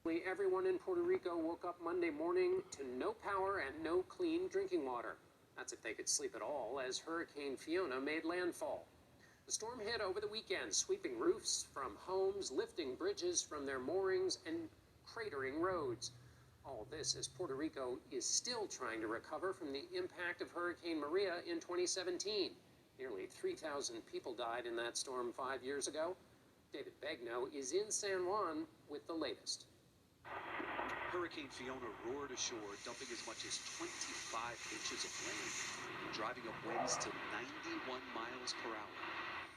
Everyone in Puerto Rico woke up Monday morning to no power and no clean drinking water. That's if they could sleep at all, as Hurricane Fiona made landfall. The storm hit over the weekend, sweeping roofs from homes, lifting bridges from their moorings, and cratering roads. All this as Puerto Rico is still trying to recover from the impact of Hurricane Maria in 2017. Nearly 3,000 people died in that storm 5 years ago. David Begnaud is in San Juan with the latest. Hurricane Fiona roared ashore, dumping as much as 25 inches of rain, driving up winds to 91 miles per hour,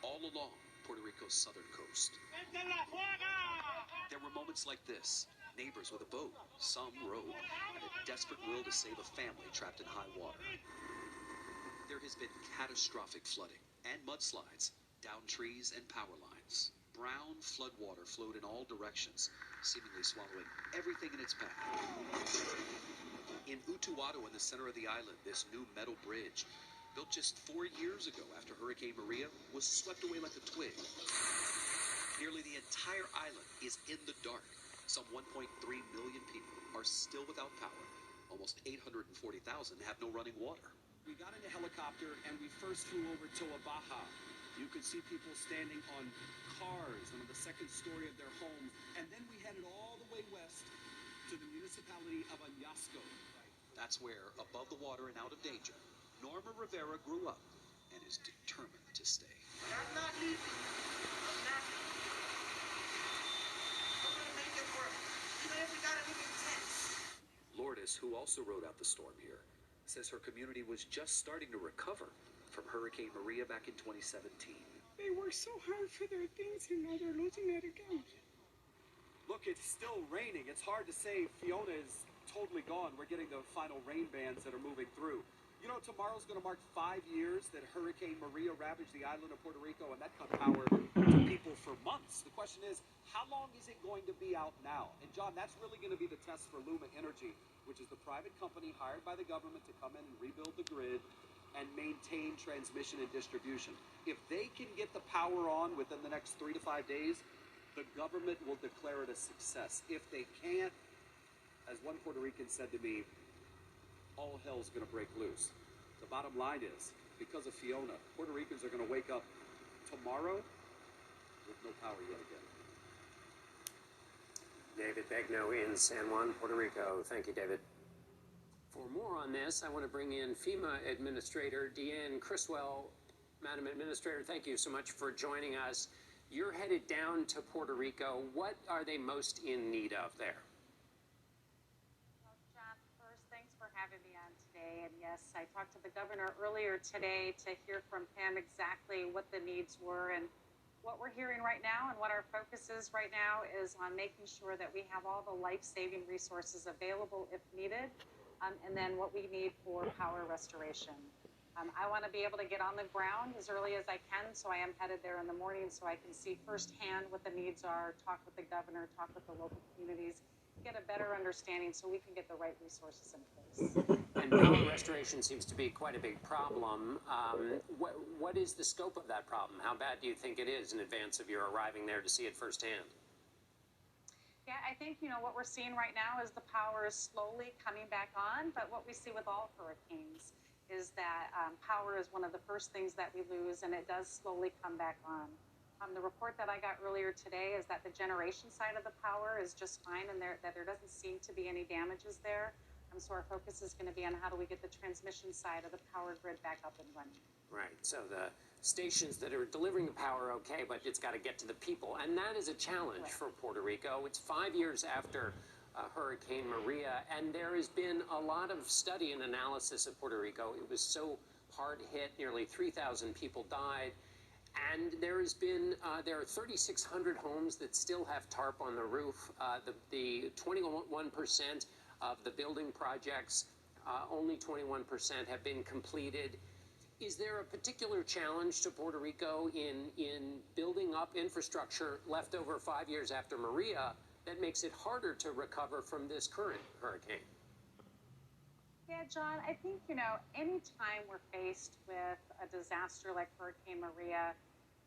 all along Puerto Rico's southern coast. There were moments like this. Neighbors with a boat, some rowed, and a desperate will to save a family trapped in high water. There has been catastrophic flooding and mudslides, down trees and power lines. Brown floodwater flowed in all directions, seemingly swallowing everything in its path. In Utuado, in the center of the island, this new metal bridge, built just 4 years ago after Hurricane Maria, was swept away like a twig. Nearly the entire island is in the dark. Some 1.3 million people are still without power. Almost 840,000 have no running water. We got in a helicopter and we first flew over to Baja. You could see people standing on cars on the second story of their homes. And then we headed all the way west to the municipality of Añasco. That's where, above the water and out of danger, Norma Rivera grew up and is determined to stay. I'm not leaving. I'm not leaving. I'm going to make it work. Even if we got to live in tents. Lourdes, who also rode out the storm here, says her community was just starting to recover from Hurricane Maria back in 2017. They worked so hard for their things and now they're losing it again. Look, it's still raining. It's hard to say Fiona is totally gone. We're getting the final rain bands that are moving through. You know, tomorrow's going to mark 5 years that Hurricane Maria ravaged the island of Puerto Rico, and that cut power to people for months. The question is, how long is it going to be out now? And John, that's really going to be the test for Luma Energy, which is the private company hired by the government to come in and rebuild the grid and maintain transmission and distribution. If they can get the power on within the next 3 to 5 days, the government will declare it a success. If they can't, as one Puerto Rican said to me, all hell's going to break loose. The bottom line is, because of Fiona, Puerto Ricans are going to wake up tomorrow with no power yet again. David Begnaud in San Juan, Puerto Rico. Thank you, David. For more on this, I want to bring in FEMA Administrator Deanne Criswell. Madam Administrator, thank you so much for joining us. You're headed down to Puerto Rico. What are they most in need of there? Well, John, first, thanks for having me on today. And yes, I talked to the governor earlier today to hear from him exactly what the needs were. And what we're hearing right now and what our focus is right now is on making sure that we have all the life-saving resources available if needed. And then what we need for power restoration. I want to be able to get on the ground as early as I can, so I am headed there in the morning so I can see firsthand what the needs are, talk with the governor, talk with the local communities, get a better understanding so we can get the right resources in place. And power restoration seems to be quite a big problem. What is the scope of that problem? How bad do you think it is in advance of your arriving there to see it firsthand? Yeah, I think, what we're seeing right now is the power is slowly coming back on, but what we see with all hurricanes is that power is one of the first things that we lose, and it does slowly come back on. The report that I got earlier today is that the generation side of the power is just fine, and that there doesn't seem to be any damages there. So our focus is going to be on how do we get the transmission side of the power grid back up and running. Right, so the stations that are delivering the power, okay, but it's got to get to the people. And that is a challenge for Puerto Rico. It's 5 years after Hurricane Maria, and there has been a lot of study and analysis of Puerto Rico. It was so hard hit, nearly 3,000 people died. And there has been, there are 3,600 homes that still have tarp on the roof. The 21% of the building projects, only 21% have been completed. Is there a particular challenge to Puerto Rico in building up infrastructure left over 5 years after Maria that makes it harder to recover from this current hurricane? Yeah, John, I think, anytime we're faced with a disaster like Hurricane Maria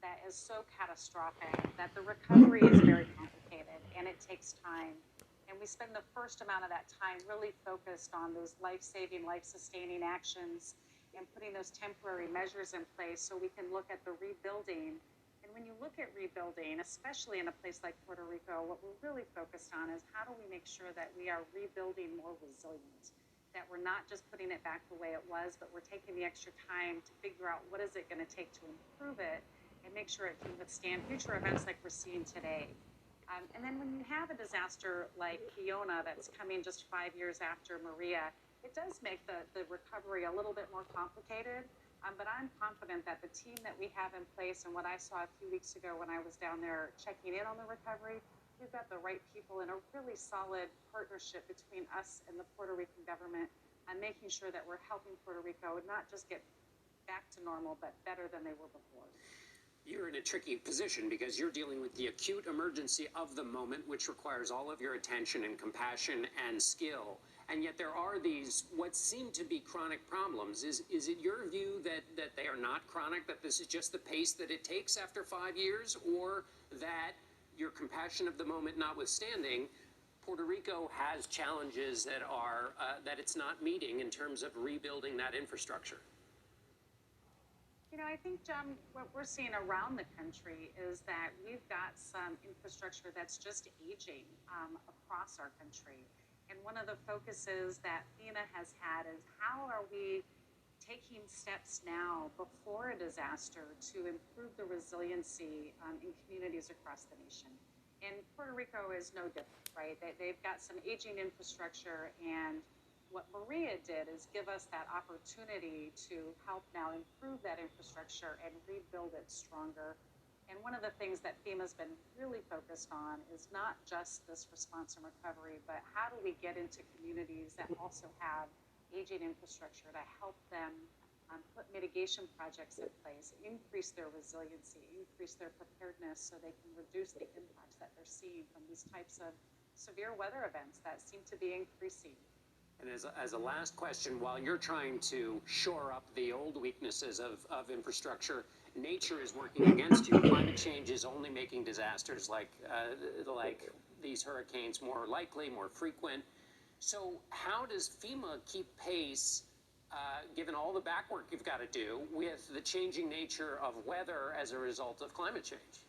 that is so catastrophic that the recovery is very complicated and it takes time. And we spend the first amount of that time really focused on those life-saving, life-sustaining actions and putting those temporary measures in place so we can look at the rebuilding. And when you look at rebuilding, especially in a place like Puerto Rico, what we're really focused on is how do we make sure that we are rebuilding more resilient, that we're not just putting it back the way it was, but we're taking the extra time to figure out what is it going to take to improve it and make sure it can withstand future events like we're seeing today. And then when you have a disaster like Fiona that's coming just 5 years after Maria, it does make the recovery a little bit more complicated. But I'm confident that the team that we have in place and what I saw a few weeks ago when I was down there checking in on the recovery, we've got the right people and a really solid partnership between us and the Puerto Rican government on making sure that we're helping Puerto Rico not just get back to normal, but better than they were before. You're in a tricky position because you're dealing with the acute emergency of the moment, which requires all of your attention and compassion and skill. And yet there are these, what seem to be chronic problems. Is it your view that they are not chronic, that this is just the pace that it takes after 5 years, or that your compassion of the moment notwithstanding, Puerto Rico has challenges that are, that it's not meeting in terms of rebuilding that infrastructure? You know, I think, John, what we're seeing around the country is that we've got some infrastructure that's just aging across our country. And one of the focuses that FEMA has had is how are we taking steps now before a disaster to improve the resiliency in communities across the nation. And Puerto Rico is no different, right? They've got some aging infrastructure, and what Maria did is give us that opportunity to help now improve that infrastructure and rebuild it stronger. And one of the things that FEMA's been really focused on is not just this response and recovery, but how do we get into communities that also have aging infrastructure to help them put mitigation projects in place, increase their resiliency, increase their preparedness so they can reduce the impacts that they're seeing from these types of severe weather events that seem to be increasing. And as a last question, while you're trying to shore up the old weaknesses of infrastructure, nature is working against you. Climate change is only making disasters like these hurricanes more likely, more frequent. So how does FEMA keep pace, given all the back work you've got to do, with the changing nature of weather as a result of climate change?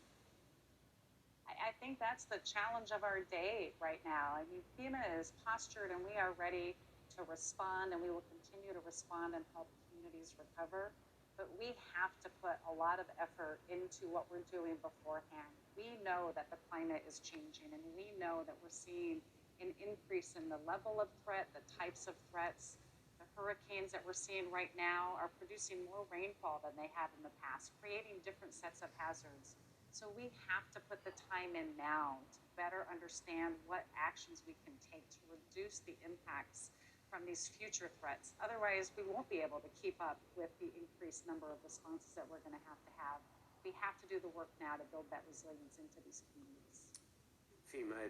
I think that's the challenge of our day right now. I mean, FEMA is postured and we are ready to respond, and we will continue to respond and help communities recover. But we have to put a lot of effort into what we're doing beforehand. We know that the climate is changing, and we know that we're seeing an increase in the level of threat, the types of threats. The hurricanes that we're seeing right now are producing more rainfall than they have in the past, creating different sets of hazards. So we have to put the time in now to better understand what actions we can take to reduce the impacts from these future threats. Otherwise, we won't be able to keep up with the increased number of responses that we're going to have. We have to do the work now to build that resilience into these communities. FEMA